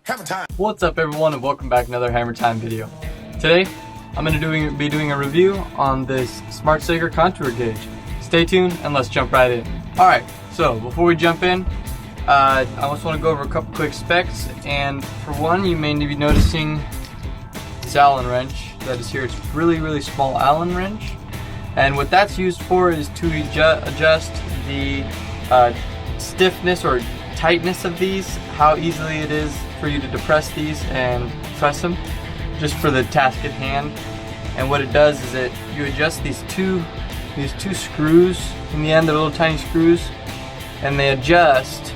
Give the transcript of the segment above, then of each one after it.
Hammertime. What's up everyone, and welcome back to another Hammertime video. Today I'm going to be doing a review on this Smartsaker contour gauge. Stay tuned and let's jump right in. Alright, so before we jump in, I just want to go over a couple quick specs. And for one, you may be noticing this Allen wrench that is here. It's really small Allen wrench, and what that's used for is to adjust the stiffness or tightness of these, how easily it is for you to depress these and press them, just for the task at hand. And what it does is you adjust these two screws in the end, they're little tiny screws, and they adjust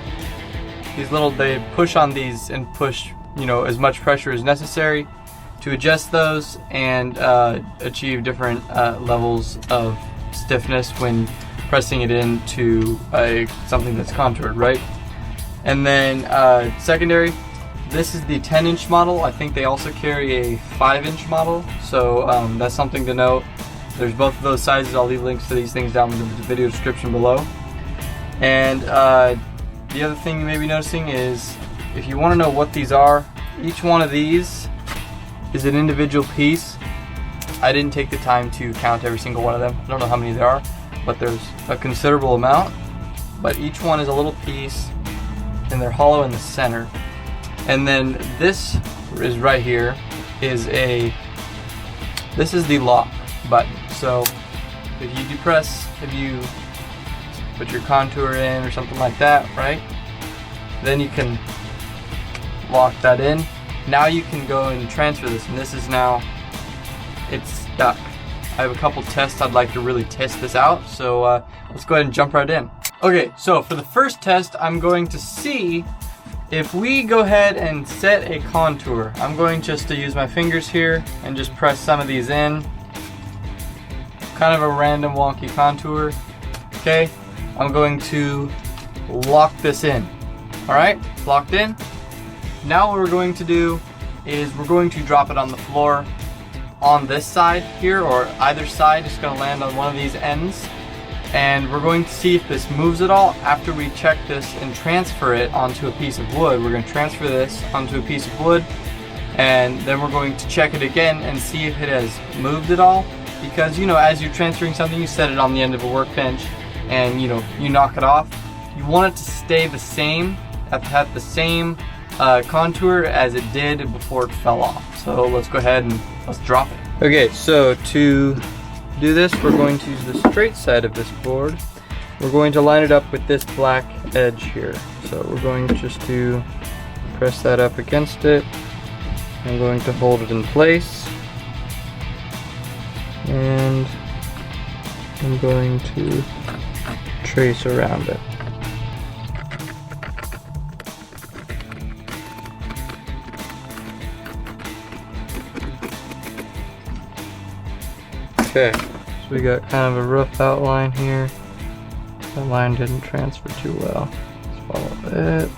these they push on these and push, as much pressure as necessary to adjust those and achieve different levels of stiffness when pressing it into something that's contoured, right? And then secondary, this is the 10-inch model. I think they also carry a 5-inch model, so that's something to note. There's both of those sizes. I'll leave links to these things down in the video description below. And the other thing you may be noticing is, if you want to know what these are, each one of these is an individual piece. I didn't take the time to count every single one of them. I don't know how many there are, but there's a considerable amount. But each one is a little piece, and they're hollow in the center. And then this is right here this is the lock button. So if you put your contour in or something like that, right, then you can lock that in. Now you can go and transfer this, and this is now, it's stuck. I have a couple tests I'd like to really test this out, so let's go ahead and jump right in. Okay, so for the first test, I'm going to see if we go ahead and set a contour. I'm going just to use my fingers here and just press some of these in. Kind of a random wonky contour. Okay, I'm going to lock this in. Alright, locked in. Now what we're going to do is we're going to drop it on the floor on this side here, or either side. It's going to land on one of these ends. And we're going to see if this moves at all. After we check this and transfer it onto a piece of wood, we're going to transfer this onto a piece of wood, and then we're going to check it again and see if it has moved at all. Because as you're transferring something, you set it on the end of a workbench and you knock it off. You want it to stay the same, have the same contour as it did before it fell off. So let's go ahead and let's drop it. Okay, so to do this, we're going to use the straight side of this board. We're going to line it up with this black edge here. So we're going just to press that up against it. I'm going to hold it in place, and I'm going to trace around it. Okay, so we got kind of a rough outline here. That line didn't transfer too well. Let's follow it.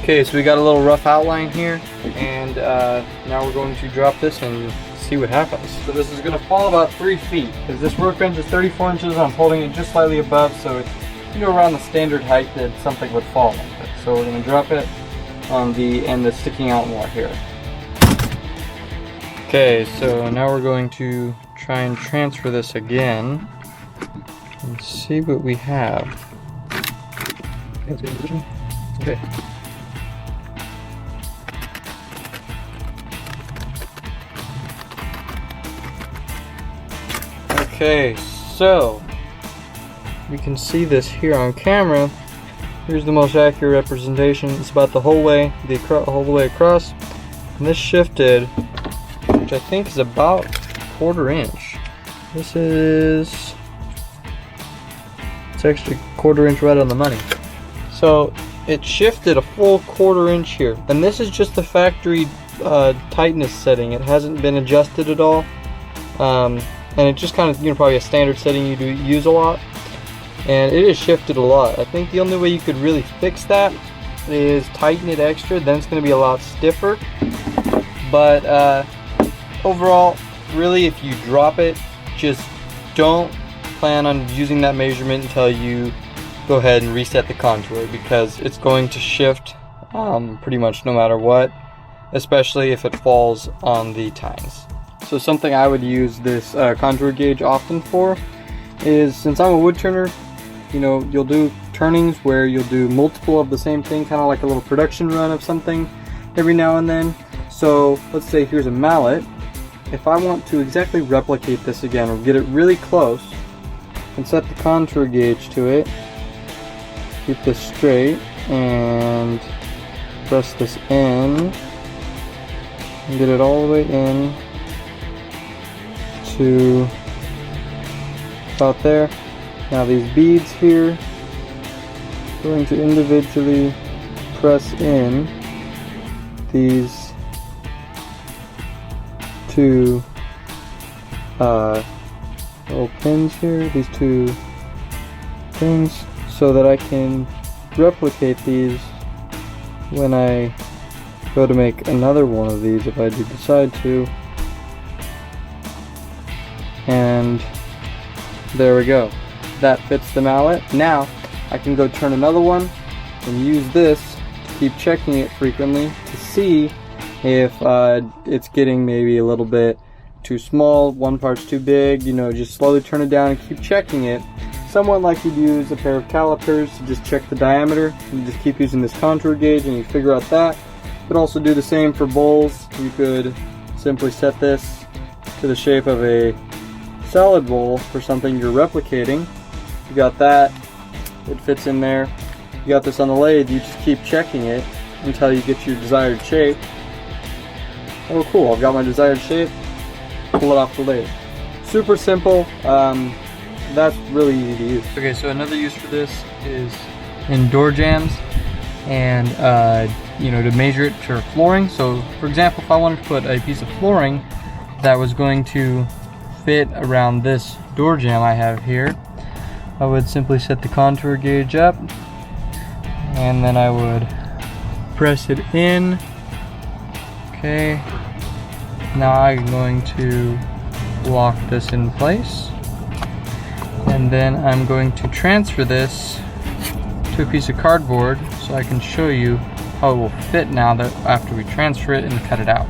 Okay, so we got a little rough outline here, and now we're going to drop this and see what happens. So this is going to fall about 3 feet, because this workbench is 34 inches. I'm holding it just slightly above, so it's around the standard height that something would fall like it. So we're going to drop it on the end that's sticking out more here. Okay, so now we're going to try and transfer this again and see what we have. Okay. Okay, so we can see this here on camera. Here's the most accurate representation. It's about the whole way across. And this shifted, which I think is about 1/4 inch. It's actually 1/4 inch right on the money. So it shifted a full 1/4 inch here. And this is just the factory tightness setting. It hasn't been adjusted at all. And it's just kind of, probably a standard setting you do use a lot. And it has shifted a lot. I think the only way you could really fix that is tighten it extra, then it's going to be a lot stiffer. But overall, really, if you drop it, just don't plan on using that measurement until you go ahead and reset the contour, because it's going to shift pretty much no matter what, especially if it falls on the tines. So something I would use this contour gauge often for is, since I'm a wood turner, you know, you'll do turnings where you'll do multiple of the same thing, kind of like a little production run of something every now and then. So let's say here's a mallet. If I want to exactly replicate this again or get it really close, I can set the contour gauge to it, keep this straight, and press this in and get it all the way in to about there. Now these beads here, I'm going to individually press in these two little pins here, these two things, so that I can replicate these when I go to make another one of these, if I do decide to. And there we go. That fits the mallet. Now I can go turn another one and use this to keep checking it frequently to see if it's getting maybe a little bit too small, one part's too big. You know, just slowly turn it down and keep checking it. Somewhat like you'd use a pair of calipers to just check the diameter. You just keep using this contour gauge and you figure out that. You could also do the same for bowls. You could simply set this to the shape of a salad bowl for something you're replicating. You got that, it fits in there. You got this on the lathe, you just keep checking it until you get your desired shape. Oh cool, I've got my desired shape, pull it off the lathe. Super simple, that's really easy to use. Okay, so another use for this is in door jambs and you know, to measure it for flooring. So for example, if I wanted to put a piece of flooring that was going to fit around this door jamb I have here, I would simply set the contour gauge up and then I would press it in. Okay, now I'm going to lock this in place, and then I'm going to transfer this to a piece of cardboard so I can show you how it will fit now that after we transfer it and cut it out.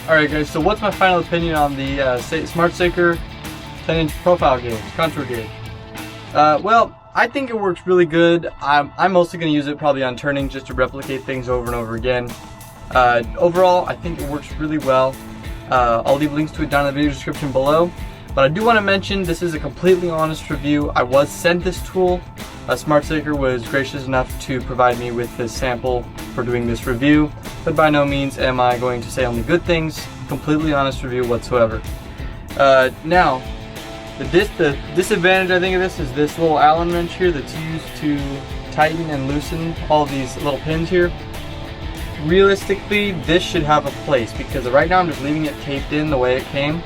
Alright guys, so what's my final opinion on the Smartsaker 10-inch profile gauge, contour gauge? Well, I think it works really good. I'm mostly going to use it probably on turning just to replicate things over and over again. Overall, I think it works really well. I'll leave links to it down in the video description below. But I do want to mention this is a completely honest review. I was sent this tool. Smartsaker was gracious enough to provide me with this sample for doing this review, but by no means am I going to say only good things. Completely honest review whatsoever. Now, the disadvantage I think of this is this little Allen wrench here that's used to tighten and loosen all these little pins here. Realistically, this should have a place, because right now I'm just leaving it taped in the way it came.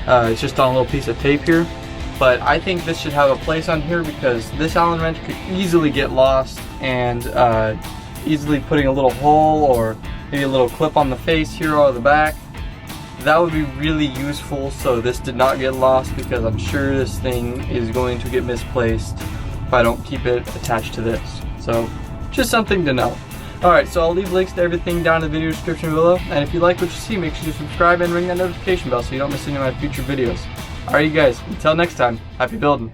It's just on a little piece of tape here. But I think this should have a place on here, because this Allen wrench could easily get lost, and easily putting a little hole or maybe a little clip on the face here or the back, that would be really useful so this did not get lost, because I'm sure this thing is going to get misplaced if I don't keep it attached to this. So just something to know. Alright, so I'll leave links to everything down in the video description below, and if you like what you see, make sure to subscribe and ring that notification bell so you don't miss any of my future videos. Alright you guys, until next time, happy building.